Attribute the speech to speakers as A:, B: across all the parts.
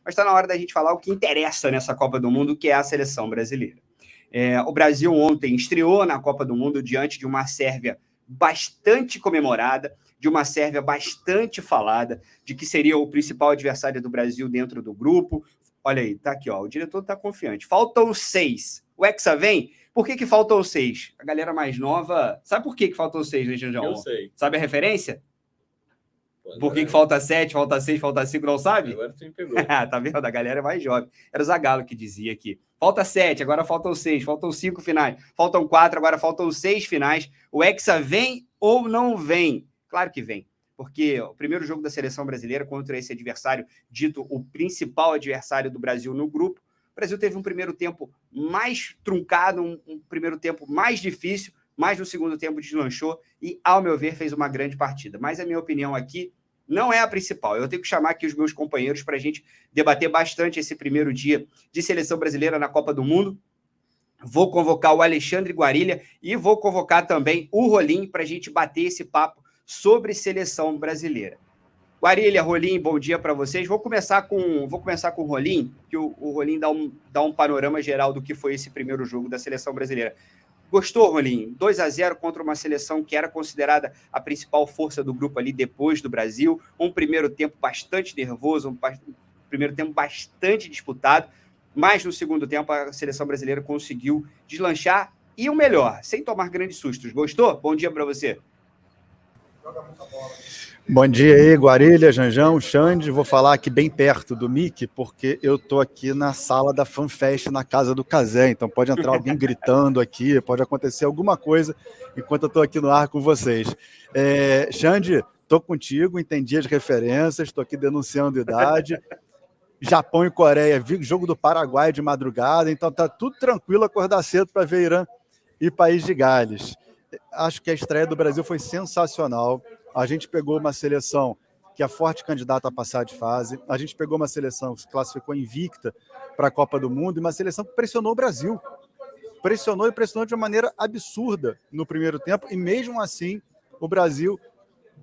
A: mas está na hora da gente falar o que interessa nessa Copa do Mundo, que é a seleção brasileira. O Brasil ontem estreou na Copa do Mundo diante de uma Sérvia bastante comemorada, de uma Sérvia bastante falada, de que seria o principal adversário do Brasil dentro do grupo. Olha aí, tá aqui, ó, o diretor tá confiante. Faltam 6. O Hexa vem? Por que faltam 6? A galera mais nova... Sabe por que faltam 6, né, Janjão?
B: Eu sei.
A: Sabe a referência? Por que falta 7, falta 6, falta 5, não sabe?
B: Agora tu me pegou.
A: Tá vendo? A galera é mais jovem. Era o Zagallo que dizia aqui. Falta 7, agora faltam 6, faltam 5 finais. Faltam 4, agora faltam 6 finais. O Hexa vem ou não vem? Claro que vem. Porque o primeiro jogo da seleção brasileira contra esse adversário, dito o principal adversário do Brasil no grupo, o Brasil teve um primeiro tempo mais truncado, um primeiro tempo mais difícil, mas no segundo tempo deslanchou e, ao meu ver, fez uma grande partida. Mas a minha opinião aqui não é a principal. Eu tenho que chamar aqui os meus companheiros para a gente debater bastante esse primeiro dia de seleção brasileira na Copa do Mundo. Vou convocar o Alexandre Guarilha e vou convocar também o Rolim para a gente bater esse papo sobre seleção brasileira. Guarilha, Rolim, bom dia para vocês. Vou começar com o Rolim, que o Rolim dá um panorama geral do que foi esse primeiro jogo da seleção brasileira. Gostou, Rolim? 2-0 contra uma seleção que era considerada a principal força do grupo ali depois do Brasil. Um primeiro tempo bastante nervoso, um primeiro tempo bastante disputado, mas no segundo tempo a seleção brasileira conseguiu deslanchar e o melhor, sem tomar grandes sustos. Gostou? Bom dia para você.
C: Bom dia aí, Guarilha, Janjão, Xande. Vou falar aqui bem perto do Mickey, porque eu tô aqui na sala da FanFest na casa do Cazé, então pode entrar alguém gritando aqui, pode acontecer alguma coisa enquanto eu tô aqui no ar com vocês. Xande, tô contigo, entendi as referências, tô aqui denunciando idade. Japão e Coreia, vi jogo do Paraguai de madrugada, então tá tudo tranquilo acordar cedo para ver Irã e País de Gales. Acho que a estreia do Brasil foi sensacional. A gente pegou uma seleção que é forte candidata a passar de fase. A gente pegou uma seleção que se classificou invicta para a Copa do Mundo e uma seleção que pressionou o Brasil. Pressionou de uma maneira absurda no primeiro tempo e mesmo assim o Brasil,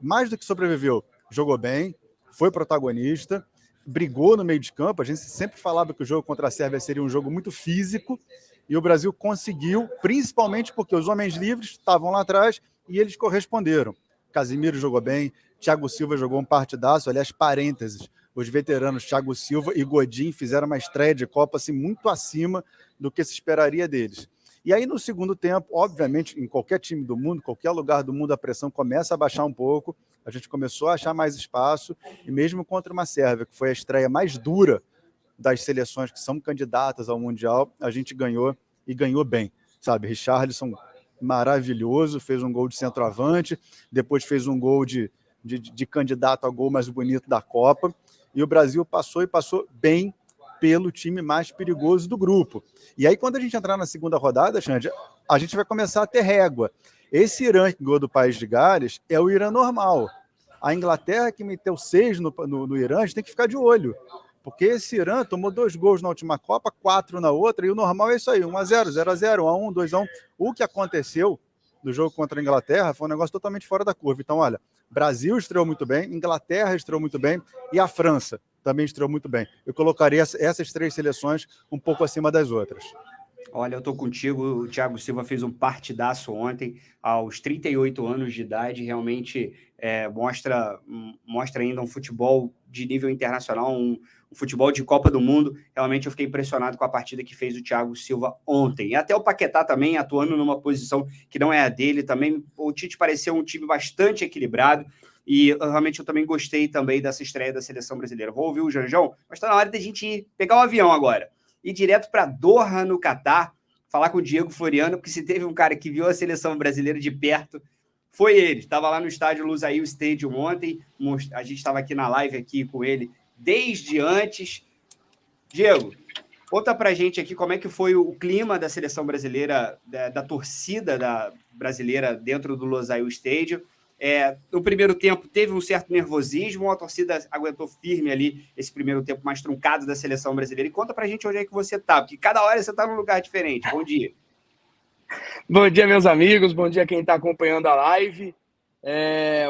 C: mais do que sobreviveu, jogou bem, foi protagonista, brigou no meio de campo. A gente sempre falava que o jogo contra a Sérvia seria um jogo muito físico e o Brasil conseguiu, principalmente porque os homens livres estavam lá atrás e eles corresponderam. Casimiro jogou bem, Thiago Silva jogou um partidaço, aliás, parênteses, os veteranos Thiago Silva e Godin fizeram uma estreia de Copa assim, muito acima do que se esperaria deles. E aí, no segundo tempo, obviamente, em qualquer time do mundo, qualquer lugar do mundo, a pressão começa a baixar um pouco, a gente começou a achar mais espaço, e mesmo contra uma Sérvia, que foi a estreia mais dura das seleções que são candidatas ao Mundial, a gente ganhou, e ganhou bem, sabe? Richarlison maravilhoso, fez um gol de centroavante, depois fez um gol de candidato a gol mais bonito da Copa, e o Brasil passou bem pelo time mais perigoso do grupo. E aí, quando a gente entrar na segunda rodada, Xande, a gente vai começar a ter régua. Esse Irã que ganhou do País de Gales é o Irã normal. A Inglaterra, que meteu 6 no Irã, a gente tem que ficar de olho. Porque esse Irã tomou 2 gols na última Copa, 4 na outra, e o normal é isso aí, 1-0, 0-0, 1-1, 2-1. O que aconteceu no jogo contra a Inglaterra foi um negócio totalmente fora da curva. Então, olha, Brasil estreou muito bem, Inglaterra estreou muito bem, e a França também estreou muito bem. Eu colocaria essas 3 seleções um pouco acima das outras.
A: Olha, eu tô contigo, o Thiago Silva fez um partidaço ontem, aos 38 anos de idade, realmente mostra ainda um futebol de nível internacional, um futebol de Copa do Mundo. Realmente eu fiquei impressionado com a partida que fez o Thiago Silva ontem. E até o Paquetá também, atuando numa posição que não é a dele, também o Tite pareceu um time bastante equilibrado, e realmente eu também gostei também dessa estreia da seleção brasileira. Vou ouvir o Janjão, mas está na hora da gente pegar o avião agora. Ir direto para Doha, no Catar, falar com o Diego Floriano, porque se teve um cara que viu a seleção brasileira de perto, foi ele. Estava lá no estádio Lusail Stadium ontem, a gente estava aqui na live aqui com ele desde antes. Diego, conta pra gente aqui como é que foi o clima da seleção brasileira, da torcida brasileira dentro do Lusail Stadium. No primeiro tempo teve um certo nervosismo, a torcida aguentou firme ali esse primeiro tempo mais truncado da seleção brasileira. E conta pra gente onde é que você tá, porque cada hora você tá num lugar diferente. Bom dia.
D: Bom dia, meus amigos, bom dia quem tá acompanhando a live.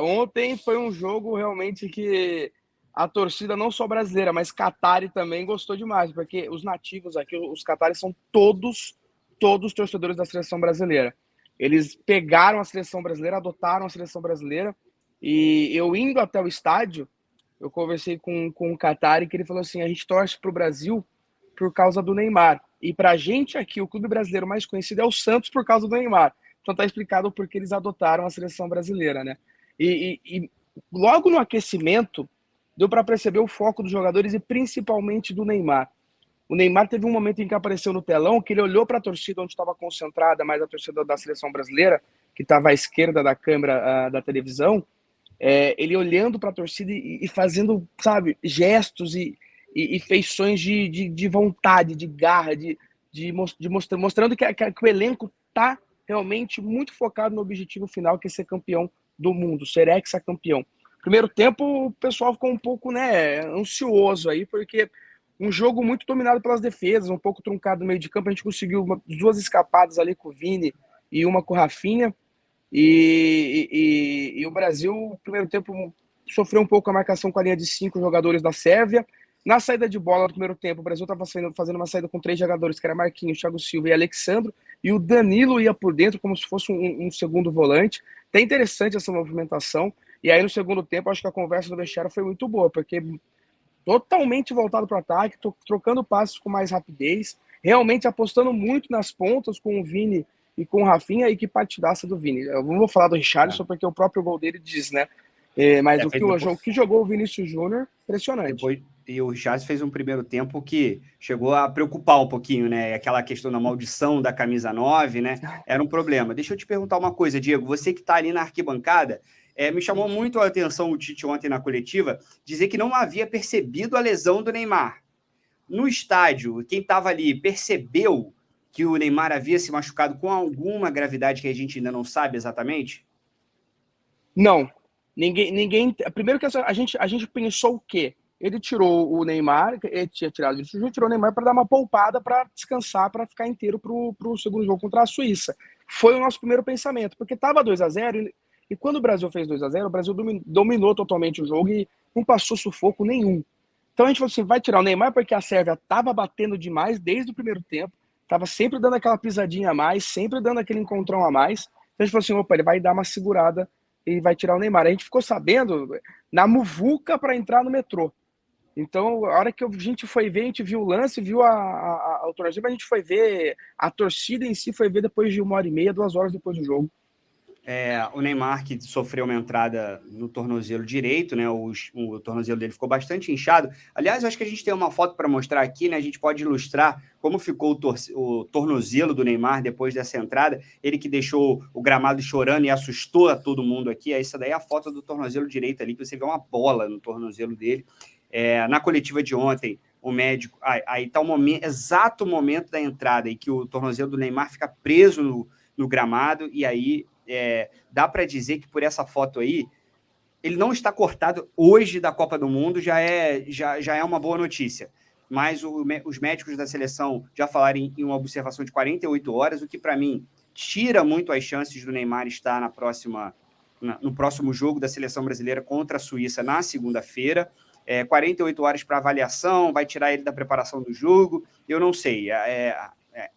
D: Ontem foi um jogo realmente que a torcida não só brasileira, mas Qatari também gostou demais, porque os nativos aqui, os Qataris são todos torcedores da seleção brasileira. Eles pegaram a seleção brasileira, adotaram a seleção brasileira, e eu indo até o estádio, eu conversei com o Qatari, que ele falou assim, a gente torce para o Brasil por causa do Neymar. E para a gente aqui, o clube brasileiro mais conhecido é o Santos por causa do Neymar. Então tá explicado por que eles adotaram a seleção brasileira, né? E logo no aquecimento, deu para perceber o foco dos jogadores e principalmente do Neymar. O Neymar teve um momento em que apareceu no telão, que ele olhou para a torcida onde estava concentrada, mais a torcida da seleção brasileira, que estava à esquerda da câmera da televisão, ele olhando para a torcida e fazendo, sabe, gestos e feições de vontade, de garra, mostrando que o elenco está realmente muito focado no objetivo final, que é ser campeão do mundo, ser hexacampeão. Primeiro tempo, o pessoal ficou um pouco, né, ansioso aí, porque um jogo muito dominado pelas defesas, um pouco truncado no meio de campo. A gente conseguiu duas escapadas ali com o Vini e uma com o Rafinha. E o Brasil, no primeiro tempo, sofreu um pouco a marcação com a linha de 5 jogadores da Sérvia. Na saída de bola no primeiro tempo, o Brasil estava fazendo uma saída com 3 jogadores, que era Marquinhos, Thiago Silva e Alexandro, e o Danilo ia por dentro como se fosse um segundo volante. Até interessante essa movimentação. E aí, no segundo tempo, acho que a conversa do vestiário foi muito boa, porque totalmente voltado para o ataque, trocando passes com mais rapidez, realmente apostando muito nas pontas com o Vini e com o Rafinha, e que partidaça do Vini. Eu não vou falar do Richarlison, porque o próprio gol dele diz, né? Mas o que jogou o Vinícius Júnior, impressionante.
A: E o Richarlison fez um primeiro tempo que chegou a preocupar um pouquinho, né? Aquela questão da maldição da camisa 9, né? Era um problema. Deixa eu te perguntar uma coisa, Diego. Você que está ali na arquibancada, me chamou muito a atenção o Tite ontem na coletiva, dizer que não havia percebido a lesão do Neymar. No estádio, quem estava ali percebeu que o Neymar havia se machucado com alguma gravidade que a gente ainda não sabe exatamente?
D: Não. Ninguém. Primeiro que a gente pensou o quê? Ele tirou o Neymar, ele tinha tirado tirou o Neymar para dar uma poupada, para descansar, para ficar inteiro para o segundo jogo contra a Suíça. Foi o nosso primeiro pensamento, porque estava 2-0 e quando o Brasil fez 2-0, o Brasil dominou totalmente o jogo e não passou sufoco nenhum. Então a gente falou assim, vai tirar o Neymar porque a Sérvia estava batendo demais desde o primeiro tempo, estava sempre dando aquela pisadinha a mais, sempre dando aquele encontrão a mais. Então a gente falou assim, opa, ele vai dar uma segurada e vai tirar o Neymar. A gente ficou sabendo na muvuca para entrar no metrô. Então, a hora que a gente foi ver, a gente viu o lance, viu o torneio, mas a gente foi ver, a torcida em si foi ver depois de 1h30, 2 horas depois do jogo.
A: O Neymar, que sofreu uma entrada no tornozelo direito, né? O tornozelo dele ficou bastante inchado. Aliás, eu acho que a gente tem uma foto para mostrar aqui, né? A gente pode ilustrar como ficou o tornozelo do Neymar depois dessa entrada. Ele que deixou o gramado chorando e assustou a todo mundo aqui. Essa daí é a foto do tornozelo direito ali, que você vê uma bola no tornozelo dele. Na coletiva de ontem, o médico... Aí está o exato momento da entrada, em que o tornozelo do Neymar fica preso no gramado, e aí dá para dizer que por essa foto aí, ele não está cortado hoje da Copa do Mundo, já é uma boa notícia. Mas os médicos da seleção já falaram em uma observação de 48 horas, o que para mim tira muito as chances do Neymar estar no próximo jogo da seleção brasileira contra a Suíça na segunda-feira. 48 horas para avaliação, vai tirar ele da preparação do jogo, eu não sei.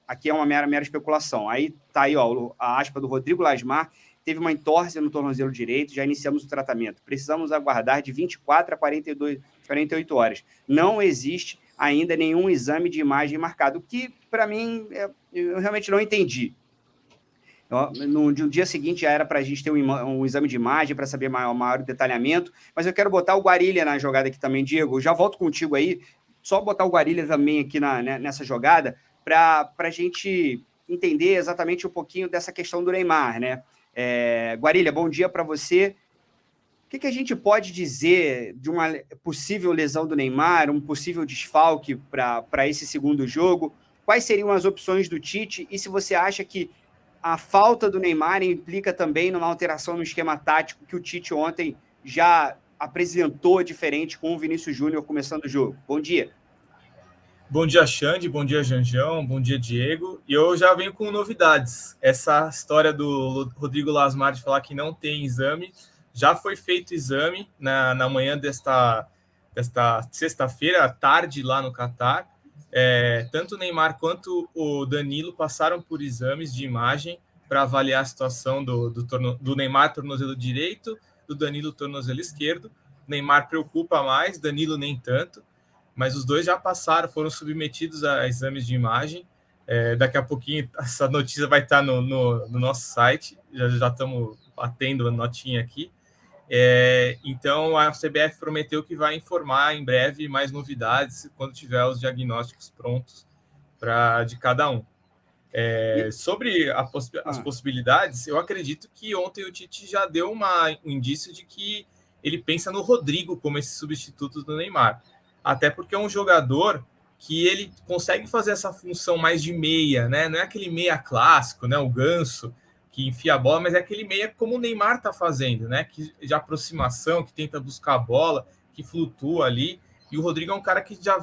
A: Aqui é uma mera especulação. Aí tá aí, ó, a aspa do Rodrigo Lasmar, teve uma entorse no tornozelo direito, já iniciamos o tratamento. Precisamos aguardar de 24 a 48 horas. Não existe ainda nenhum exame de imagem marcado, o que, para mim, eu realmente não entendi. No dia seguinte já era para a gente ter um exame de imagem para saber maior detalhamento, mas eu quero botar o Guarília na jogada aqui também, Diego. Eu já volto contigo aí, só botar o Guarília também aqui nessa jogada, para a gente entender exatamente um pouquinho dessa questão do Neymar, né? Guarília, bom dia para você. O que a gente pode dizer de uma possível lesão do Neymar, um possível desfalque para esse segundo jogo? Quais seriam as opções do Tite? E se você acha que a falta do Neymar implica também numa alteração no esquema tático que o Tite ontem já apresentou diferente com o Vinícius Júnior começando o jogo? Bom dia.
B: Bom dia, Xande, bom dia, Janjão, bom dia, Diego. E eu já venho com novidades. Essa história do Rodrigo Lasmar de falar que não tem exame, já foi feito exame na manhã desta sexta-feira, à tarde, lá no Catar. Tanto o Neymar quanto o Danilo passaram por exames de imagem para avaliar a situação do Neymar, tornozelo direito, do Danilo, tornozelo esquerdo. Neymar preocupa mais, Danilo nem tanto, mas os dois já passaram, foram submetidos a exames de imagem. Daqui a pouquinho essa notícia vai estar no nosso site, já estamos batendo a notinha aqui. Então a CBF prometeu que vai informar em breve mais novidades quando tiver os diagnósticos prontos de cada um. Sobre as possibilidades, eu acredito que ontem o Tite já deu um indício de que ele pensa no Rodrigo como esse substituto do Neymar. Até porque é um jogador que ele consegue fazer essa função mais de meia, né? Não é aquele meia clássico, né? O Ganso, que enfia a bola, mas é aquele meia como o Neymar está fazendo, né? Que de aproximação, que tenta buscar a bola, que flutua ali. E o Rodrigo é um cara que já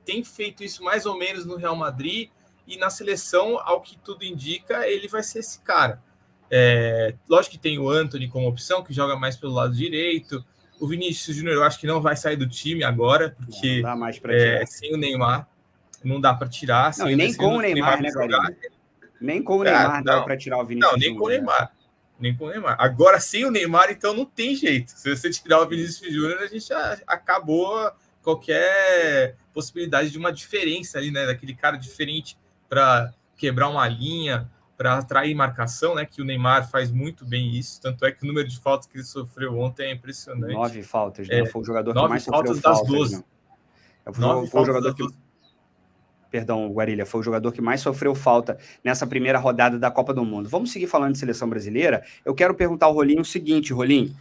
B: tem feito isso mais ou menos no Real Madrid, e na seleção, ao que tudo indica, ele vai ser esse cara. Lógico que tem o Antony como opção, que joga mais pelo lado direito. O Vinícius Júnior, eu acho que não vai sair do time agora, porque
A: não dá mais para tirar.
B: Sem o Neymar, não dá para tirar.
A: Não, e nem com o Neymar, né, Guarilha? Nem com o Neymar dá para tirar o Vinícius
B: Júnior. Não, nem com o Neymar. Nem com o Neymar. Agora, sem o Neymar, então não tem jeito. Se você tirar o Vinícius Júnior, a gente já acabou qualquer possibilidade de uma diferença ali, né? Daquele cara diferente para quebrar uma linha, para atrair marcação, né? Que o Neymar faz muito bem isso. Tanto é que o número de faltas que ele sofreu ontem é impressionante.
A: 9 faltas, né? Foi o jogador que mais sofreu faltas.
B: 9 faltas das 12.
A: Né? Foi o jogador que... Perdão, Guarilha, foi o jogador que mais sofreu falta nessa primeira rodada da Copa do Mundo. Vamos seguir falando de seleção brasileira. Eu quero perguntar ao Rolinho o seguinte, Rolinho.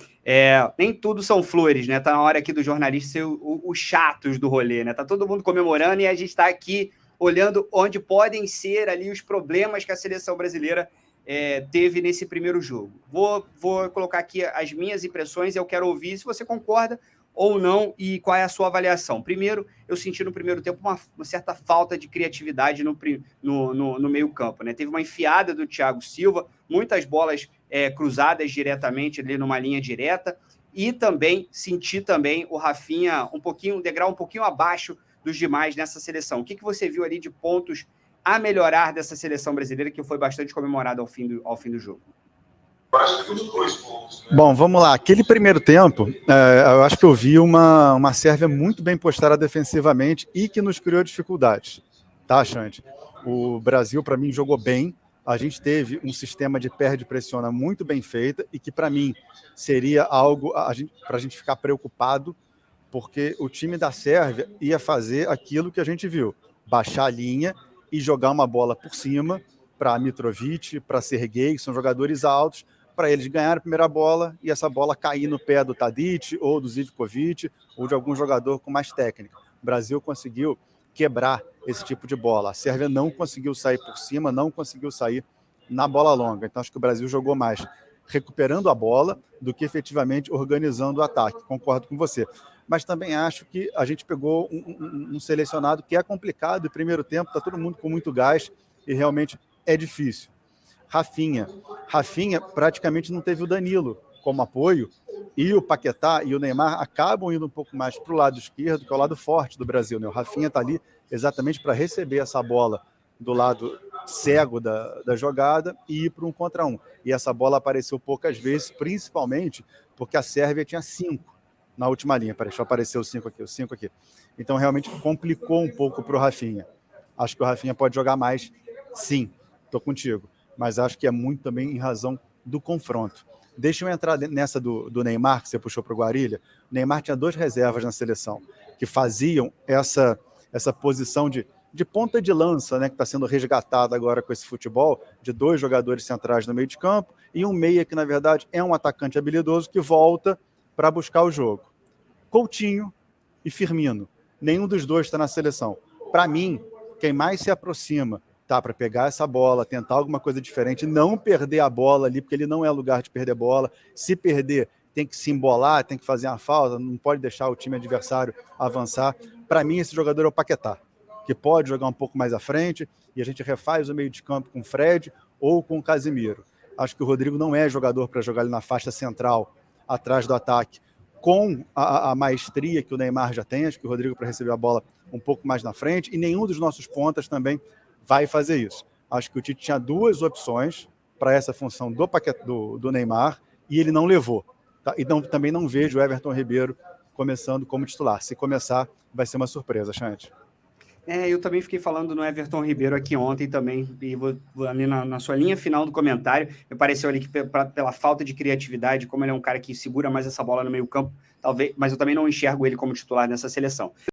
A: Nem tudo são flores, né? Tá na hora aqui do jornalista ser os chatos do rolê, né? Tá todo mundo comemorando e a gente tá aqui olhando onde podem ser ali os problemas que a seleção brasileira teve nesse primeiro jogo. Vou colocar aqui as minhas impressões e eu quero ouvir se você concorda ou não e qual é a sua avaliação. Primeiro, eu senti no primeiro tempo uma certa falta de criatividade no meio campo, né? Teve uma enfiada do Thiago Silva, muitas bolas cruzadas diretamente ali numa linha direta, e também senti também o Rafinha um degrau um pouquinho abaixo dos demais nessa seleção. O que você viu ali de pontos a melhorar dessa seleção brasileira que foi bastante comemorada ao fim do jogo?
C: Eu acho que os 2 pontos, né? Bom, vamos lá. Aquele primeiro tempo, eu acho que eu vi uma Sérvia muito bem postada defensivamente e que nos criou dificuldades. Tá, Xande? O Brasil, para mim, jogou bem. A gente teve um sistema de perde-pressiona muito bem feito e que, para mim, seria algo para a gente ficar preocupado, porque o time da Sérvia ia fazer aquilo que a gente viu, baixar a linha e jogar uma bola por cima para Mitrovic, para Serguei, que são jogadores altos, para eles ganharem a primeira bola e essa bola cair no pé do Tadic ou do Zivkovic ou de algum jogador com mais técnica. O Brasil conseguiu quebrar esse tipo de bola. A Sérvia não conseguiu sair por cima, não conseguiu sair na bola longa. Então acho que o Brasil jogou mais recuperando a bola do que efetivamente organizando o ataque. Concordo com você. Mas também acho que a gente pegou um selecionado que é complicado. No primeiro tempo está todo mundo com muito gás e realmente é difícil. Rafinha praticamente não teve o Danilo como apoio, e o Paquetá e o Neymar acabam indo um pouco mais para o lado esquerdo, que é o lado forte do Brasil, né? O Rafinha está ali exatamente para receber essa bola do lado cego da jogada e ir para um contra um. E essa bola apareceu poucas vezes, principalmente porque a Sérvia tinha 5 na última linha. Deixa eu aparecer o 5 aqui. Então realmente complicou um pouco para o Rafinha. Acho que o Rafinha pode jogar mais, sim, estou contigo. Mas acho que é muito também em razão do confronto. Deixa eu entrar nessa do Neymar, que você puxou para o Guarilha. O Neymar tinha 2 reservas na seleção, que faziam essa posição de ponta de lança, né, que está sendo resgatada agora com esse futebol, de 2 jogadores centrais no meio de campo, e um meia que, na verdade, é um atacante habilidoso que volta para buscar o jogo. Coutinho e Firmino. Nenhum dos 2 está na seleção. Para mim, quem mais se aproxima para pegar essa bola, tentar alguma coisa diferente, não perder a bola ali, porque ele não é lugar de perder bola. Se perder, tem que se embolar, tem que fazer uma falta, não pode deixar o time adversário avançar. Para mim, esse jogador é o Paquetá, que pode jogar um pouco mais à frente, e a gente refaz o meio de campo com o Fred ou com o Casemiro. Acho que o Rodrigo não é jogador para jogar ali na faixa central, atrás do ataque. com a maestria que o Neymar já tem, acho que o Rodrigo para receber a bola um pouco mais na frente, e nenhum dos nossos pontas também vai fazer isso. Acho que o Tite tinha 2 opções para essa função do Neymar, e ele não levou. Tá? E também não vejo o Everton Ribeiro começando como titular. Se começar, vai ser uma surpresa, Chante.
A: Eu também fiquei falando no Everton Ribeiro aqui ontem também, e ali na sua linha final do comentário, me pareceu ali que pela falta de criatividade, como ele é um cara que segura mais essa bola no meio campo, talvez, mas eu também não enxergo ele como titular nessa seleção.